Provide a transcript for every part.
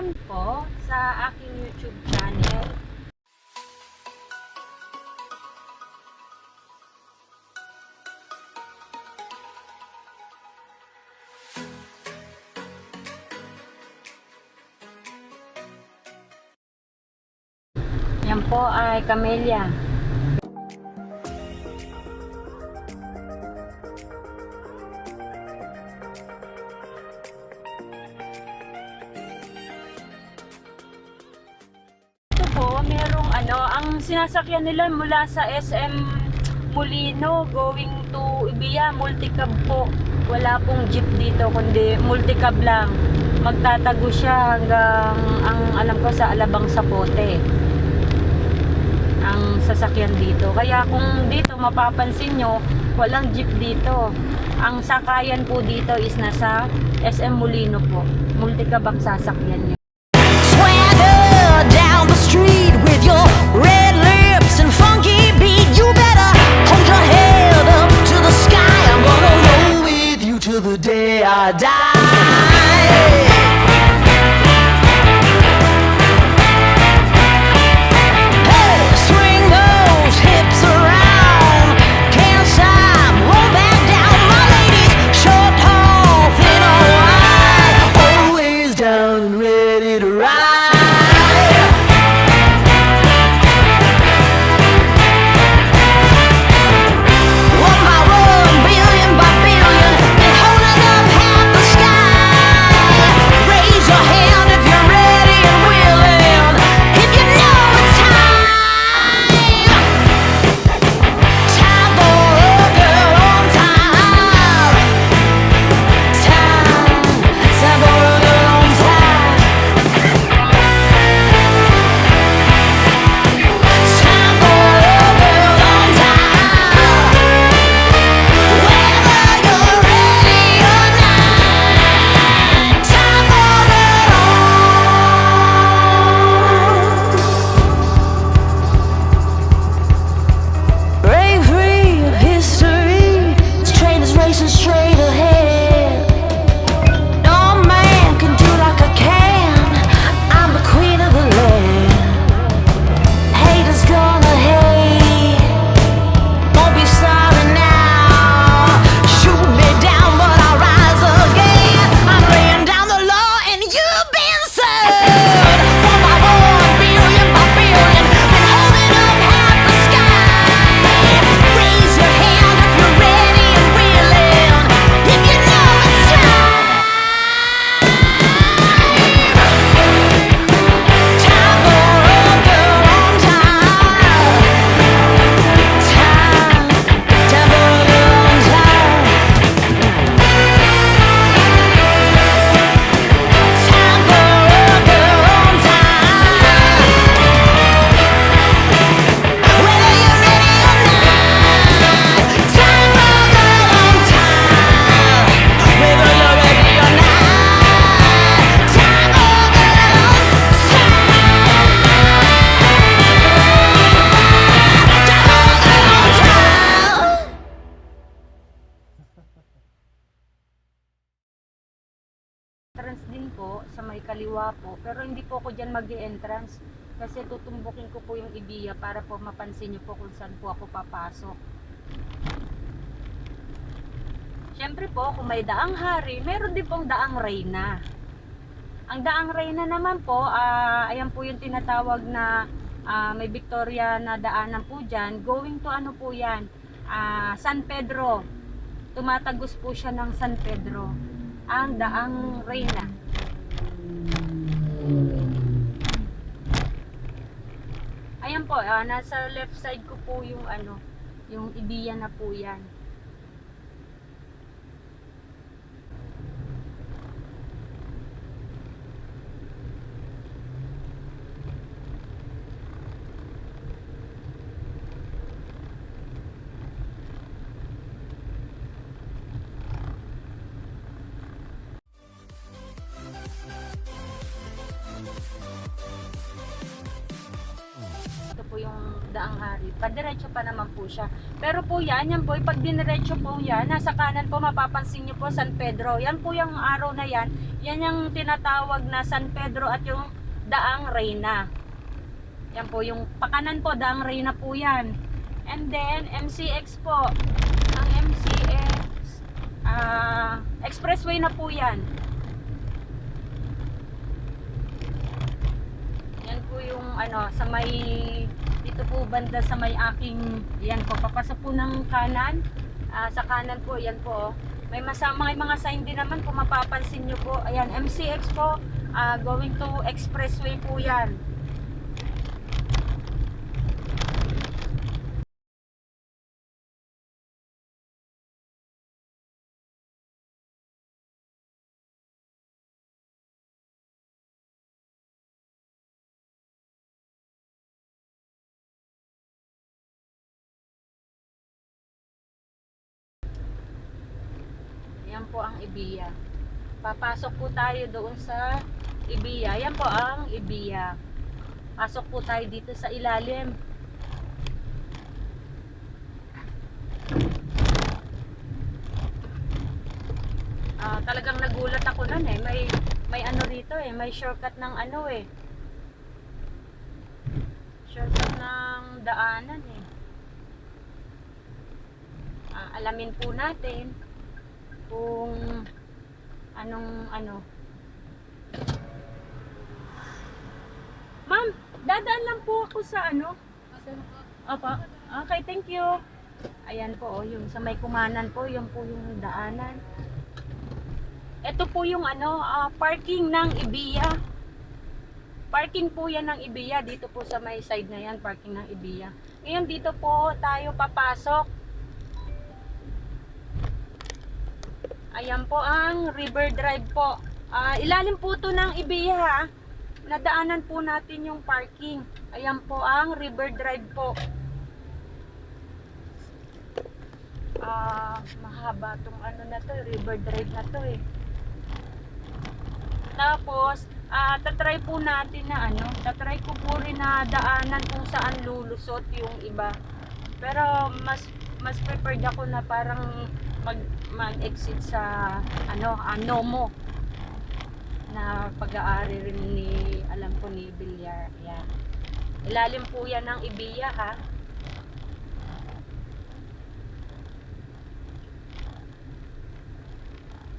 naman po sa aking YouTube channel. Yan po ay Camellia. Ito po, merong ang sinasakyan nila mula sa SM Molino going to Ibiya, multicab po. Wala pong jeep dito kundi multicab lang. Magtatago siya hanggang ang alam ko sa Alabang Sapote ang sasakyan dito. Kaya kung dito mapapansin nyo, walang jeep dito. Ang sakayan po dito is nasa SM Molino po. Multicab ang sasakyan nyo. Swagger down the street with your red lips and funky beat. You better hold your head up to the sky. I'm gonna roll with you till the day I die. Entrance din po sa may kaliwa po, pero hindi po ako dyan mag-e-entrance kasi tutumbukin ko po yung Ibiya para po mapansin nyo po kung saan po ako papasok. Syempre po, kung may daang hari, meron din pong daang Reyna. Ang daang Reyna naman po, ayan po yung tinatawag na may Victoria na daanan po dyan. Going to ano po yan, San Pedro. Tumatagos po siya ng San Pedro. Ang daang Reyna. Ayan po, nasa left side ko po yung yung Ibiya na po yan. po yung Daang Hari. Padiretso pa naman po siya. Pero po yan po, pag diniretso po yan, nasa kanan po mapapansin nyo po San Pedro. Yan po yung araw na yan. Yan yung tinatawag na San Pedro at yung Daang Reina. Yan po, yung pakanan po, Daang Reina po yan. And then, MCX po. Ang MCX, expressway na po yan. Yan po yung sa may, dito po banda sa may aking, yan po, papasok po ng kanan. Sa kanan po, yan po. May mga sign din naman kung mapapansin nyo po. Ayan, MCX po, going to expressway po yan. Yan po ang Ibiya. Papasok po tayo doon sa Ibiya. Yan po ang Ibiya. Pasok po tayo dito sa ilalim. Talagang nagulat ako nun eh. May ano rito eh. May shortcut ng shortcut ng daanan eh. Alamin po natin kung anong Ma'am, dadaan lang po ako sa Opo. Okay, thank you. Ayan po, yung sa may kumanan po, yung po yung daanan. Ito po yung parking ng Ibiya. Parking po yan ng Ibiya. Dito po sa may side na yan, parking ng Ibiya. Ngayon dito po tayo papasok. Ayan po ang River Drive po. Ilalim po to ng Ibiya ha. Nadaanan po natin yung parking. Ayan po ang River Drive po. Mahaba tong na to, River Drive na to eh. Tapos, tatry po natin na tatry ko po rin na daanan kung saan lulusot yung iba. Pero mas preferred ako na parang mag-exit sa Nomo na pag-aari rin alam ko ni Villar. Yan. Ilalim po yan ng Ibiya ha.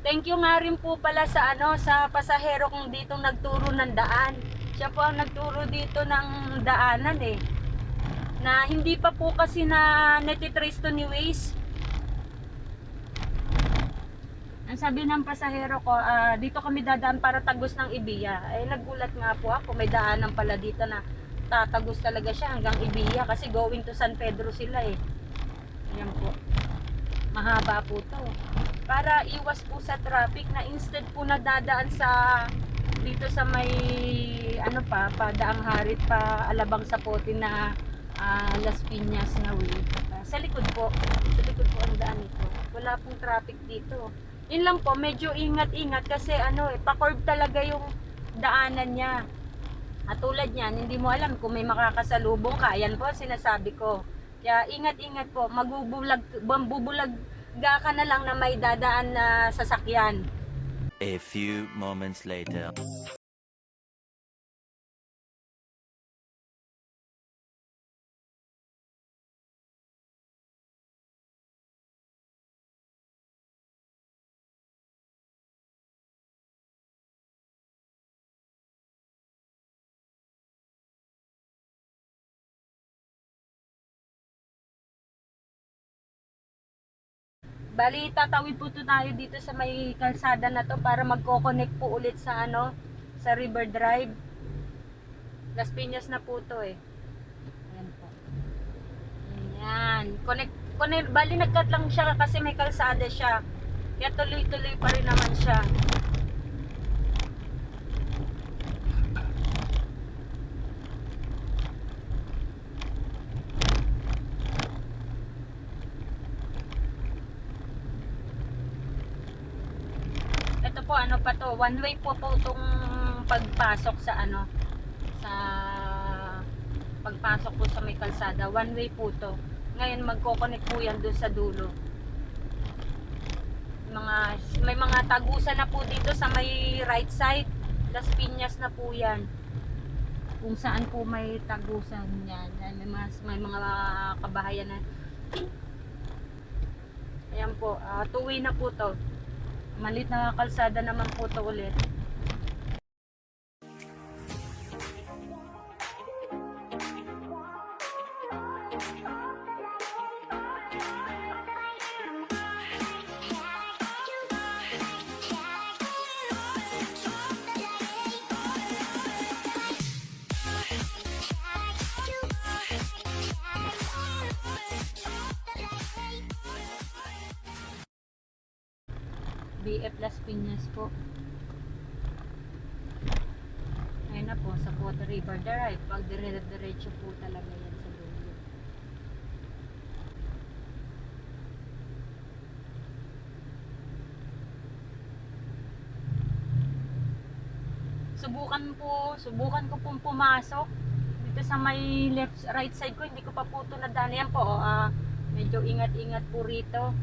Thank you nga rin po pala sa sa pasahero kong ditong nagturo ng daan. Siya po ang nagturo dito ng daanan eh. Na hindi pa po kasi na netitrace to ni Waze. Ang sabi ng pasahero ko, dito kami dadaan para tagos ng Ibiya. Eh nagulat nga po ako, may daanan pala dito na tatagos talaga siya hanggang Ibiya kasi going to San Pedro sila eh. Ayan po. Mahaba po to. Para iwas po sa traffic na instead po nadadaan sa dito sa may pa Daang Harit pa Alabang Sapote na Las Piñas na way. Sa likod po ang daan nito. Wala pong traffic dito. Yun lang po, medyo ingat-ingat kasi pa-curve talaga yung daanan niya. At tulad niyan, hindi mo alam kung may makakasalubong ka. Yan po sinasabi ko. Kaya ingat-ingat po, mabubulagga ka na lang na may dadaan na sasakyan. A few moments later. Bali, tatawid po tayo dito sa may kalsada na to para magko-connect po ulit sa sa River Drive. Las Piñas na po to eh. Ayan po. Ayan. Connect. Bali, nagkat lang siya kasi may kalsada siya. Kaya tuloy-tuloy pa rin naman siya. Ito po pa to, one way po itong pagpasok sa sa pagpasok po sa may kalsada, one way po to. Ngayon magko-connect po yan doon sa dulo. May mga tagusan na po dito sa may right side. Las Piñas na po yan. Kung saan po may tagusan yan. May mga kabahayan na. Ayan po, two-way na po to. Malit na kalsada naman po to ulit. BF Las Piñas po. Ayun na po, sa Potter River Drive. Pag diretso po talaga yan sa dulo. Subukan ko pong pumasok dito sa may right side ko. Hindi ko pa po ito nadaan. Yan po, medyo ingat-ingat po rito.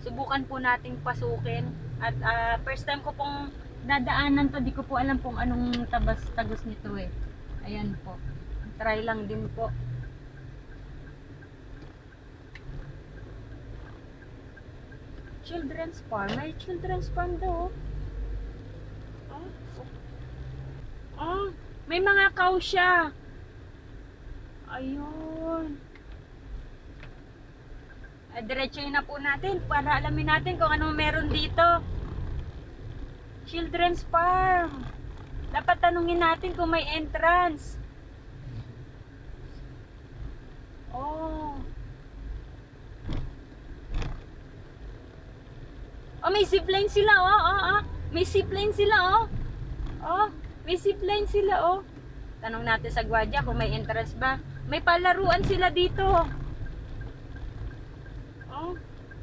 Subukan po nating pasukin. At first time ko pong dadaanan to, di ko po alam kung anong tagos nito eh. Ayan po. Try lang din po. Children's Farm. May Children's Farm daw. May mga cow siya. Ayun. Diretsuhin na po natin para alamin natin kung ano meron dito. Children's Farm. Dapat tanungin natin kung may entrance. Oh, may zipline sila, May zipline sila, may zipline sila, Tanong natin sa gwardiya kung may entrance ba. May palaruan sila dito.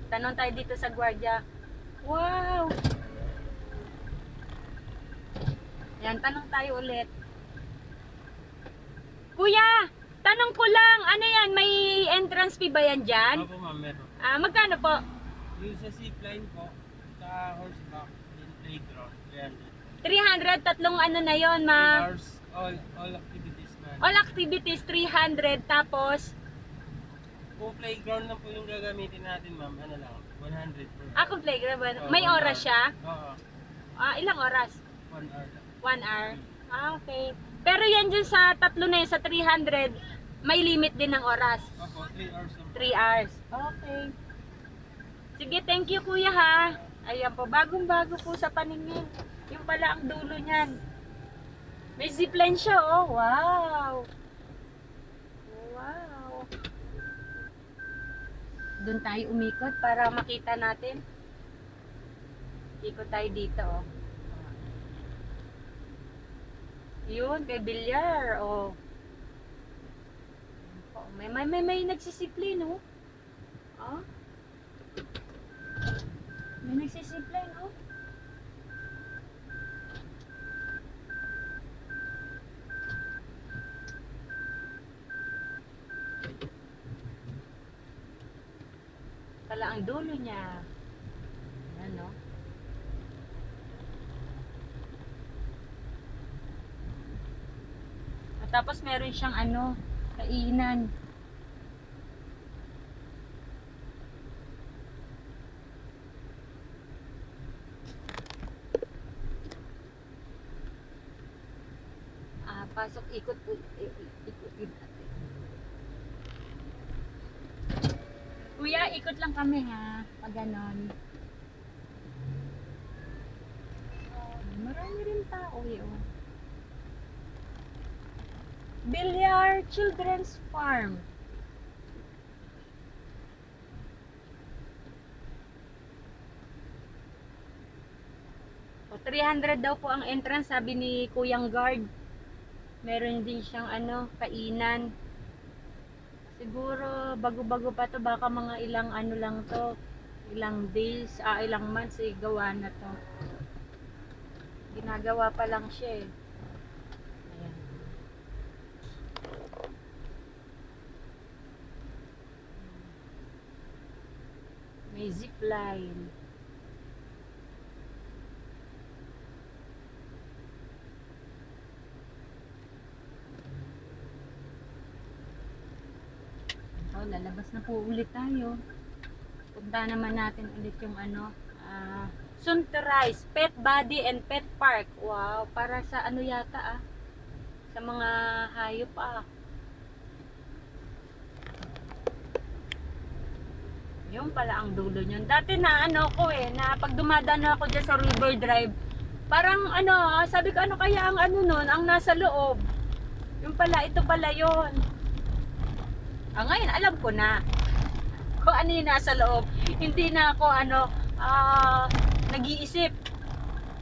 Tanong tayo dito sa gwardiya. Wow! Yan, tanong tayo ulit. Kuya, tanong ko lang, ano yan, may entrance fee ba yan dyan? Opo ma'am, meron. Magkano po? Yung sa zipline po, sa horseback, yung playground, 300, tatlong ano na yon, 3 hours, all activities na. All activities, 300, tapos, Kung playground lang po yung gagamitin natin ma'am, ano lang, 100 per kung playground ba? Oo, May 1 oras hour. siya? Oo, Ilang oras? 1 hour lang. 1 hour? Okay. Pero yan dyan sa tatlo na yun, sa 300, may limit din ng oras. Opo, 3 hours lang. 3 hours. Okay. Sige, thank you kuya ha. Ayan po, bagong-bago po sa paningin. Yung pala ang dulo niyan. May zipline siya, oh. Wow. Wow. Doon tayo umikot para makita natin. Ikot tayo dito, oh. Yun, kay Bilyar, oh. May nagsisipline, oh. Oh. May nagsisipline, oh. Pala ang dulo niya. Ano? At tapos meron siyang ano, kainan. Pasok, ikot natin. Kuya, ikot lang kami ha, pag ganon. Marami rin tao yun. Bilyar Children's Farm. O, 300 daw po ang entrance, sabi ni Kuyang Guard. Meron din siyang ano, kainan. Siguro bago-bago pa to, baka mga ilang ano lang to, ilang days, ilang months gawa na to. Ginagawa pa lang siya eh. Ayan. zipline. Oh, lalabas na po ulit tayo. Punta naman natin ulit yung ano, Sunrise Pet Body and Pet Park. Wow, para sa ano yata sa mga hayop Yung pala ang dulo niyon. Dati na ano ko na pag dumadaan ako dyan sa River Drive, parang ano, sabi ko ano kaya ang ano nun, ang nasa loob. Yung pala, ito pala yun. Ngayon, alam ko na kung ano yung nasa loob. Hindi na ako nag-iisip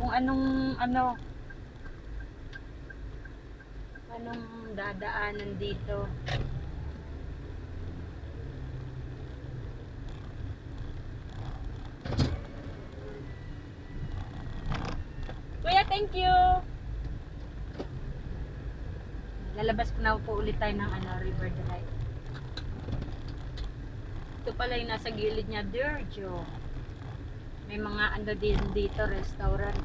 kung anong dadaanan dito. Kuya, thank you. Lalabas ko na po ulit tayo ng River Drive. Ito pala yung nasa gilid niya, Dirjo. May mga ano din dito, restaurant.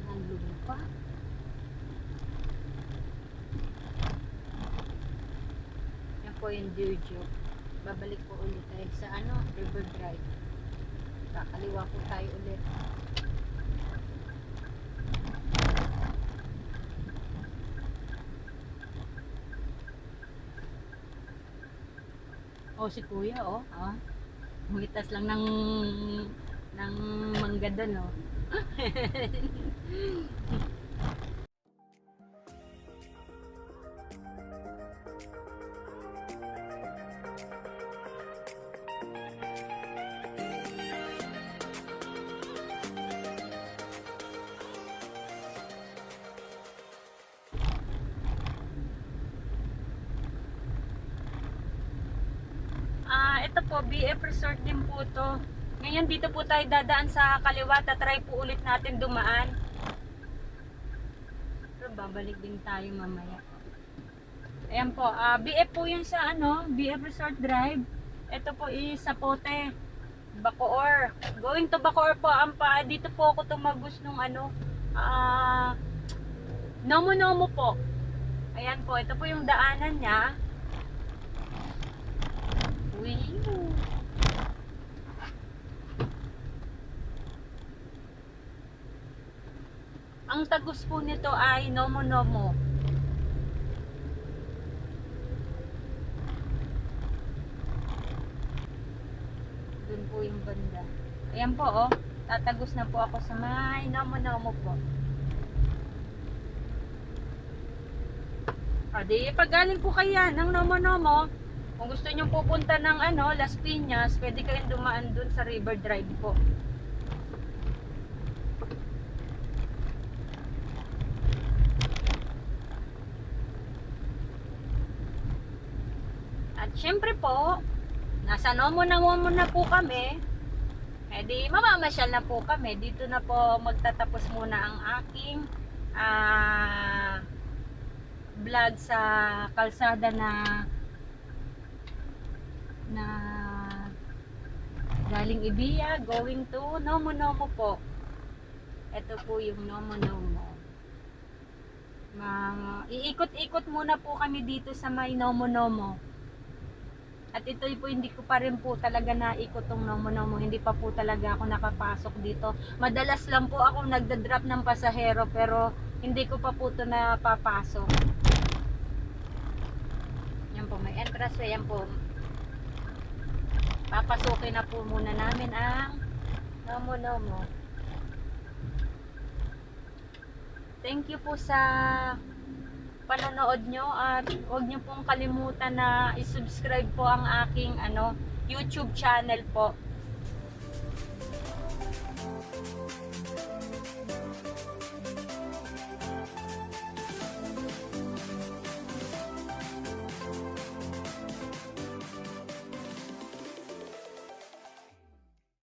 Nandun pa. Yan po yung Dirjo. Babalik po ulit tayo sa River Drive. Kakaliwa po tayo ulit. Si kuya Humitas lang ng mangga doon ito po, BF Resort din po to. Ngayon dito po tayo dadaan sa kaliwa. Tatry po ulit natin dumaan. Pero babalik din tayo mamaya. Ayan po, BF po yun sa BF Resort Drive. Ito po is Sapote, Bacoor. Going to Bacoor po, dito po ako tumagos nung Nomo po. Ayan po, ito po yung daanan niya. Ang tagos po nito ay Nomo. Doon po yung banda. Ayan po tatagos na po ako sa may Nomo po. Di pag galing po kaya ng Nomo, kung gusto nyo pupunta ng Las Piñas, pwede kayong dumaan dun sa River Drive po. At syempre po, nasa Nomo na po kami. Di mamamasyal na po kami. Dito na po magtatapos muna ang aking vlog sa kalsada na galing Ibiya, going to Nomo po. Ito po yung Nomo. Iikot-ikot muna po kami dito sa may Nomo. At ito po hindi ko pa rin po talaga naikot tong Nomo. Hindi pa po talaga ako nakapasok dito. Madalas lang po ako nagda-drop ng pasahero pero hindi ko pa po ito napapasok. Yan po, may entrance. Yan po. Papasukin na po muna namin ang Nomo. Thank you po sa panonood nyo at huwag nyo pong kalimutan na i-subscribe po ang aking YouTube channel po.